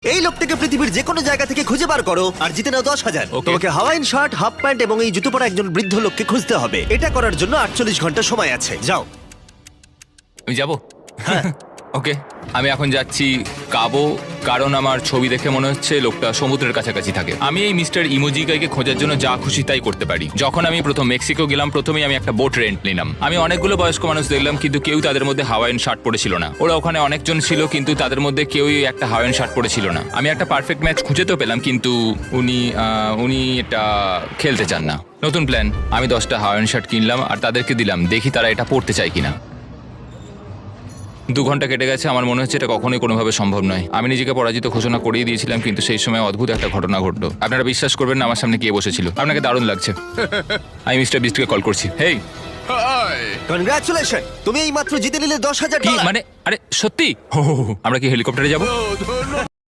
এই লোকটাকে পৃথিবীর যে কোনো জায়গা থেকে খুঁজে বার করো আর জিতে নাও 10,000। Okay. তোমাকে হাওয়াইন শার্ট, হাফ প্যান্ট এবং এই জুতো পরা একজন বৃদ্ধ লোককে খুঁজতে হবে। এটা করার জন্য 48 ঘন্টা সময় আছে। যাও। আমি যাবো ওকে আমি এখন যাচ্ছি কাবো, কারণ আমার ছবি দেখে মনে হচ্ছে লোকটা সমুদ্রের কাছাকাছি থাকে। আমি এই মিস্টার ইমোজিকাইকে খোঁজার জন্য যা খুশি তাই করতে পারি। যখন আমি প্রথম মেক্সিকো গেলাম, প্রথমেই আমি একটা বোট রেন্ট নিলাম। আমি অনেকগুলো বয়স্ক মানুষ দেখলাম, কিন্তু কেউ তাদের মধ্যে হাওয়াইন শার্ট পরেছিল না। ওরা ওখানে অনেকজন ছিল, কিন্তু তাদের মধ্যে কেউই একটা হাওয়াইন শার্ট পরেছিল না। আমি একটা পারফেক্ট ম্যাচ খুঁজে তো পেলাম, কিন্তু উনি এটা খেলতে চান না। নতুন প্ল্যান, আমি 10টা হাওয়াইন শার্ট কিনলাম আর তাদেরকে দিলাম, দেখি তারা এটা পড়তে চায় কিনা। 2 ঘন্টা কেটে গেছে, আমার মনে হচ্ছে এটা কখনোই কোনোভাবে সম্ভব নয়। আমি নিজেকে পরাজিত ঘোষণা করিয়ে দিয়েছিলাম, কিন্তু সেই সময় অদ্ভুত একটা ঘটনা ঘটলো। আপনারা বিশ্বাস করবেন না, আমার সামনে কে বসেছিল। আপনাকে দারুণ লাগছে। আমি মিস্টার বিস্টকে কল করছি। হেই, কনগ্রাচুলেশন, তুমি এই মাত্র জিতে নিলে 10,000 কি ডলার। মানে? আরে সত্যি? আমরা কি হেলিকপ্টারে যাবো?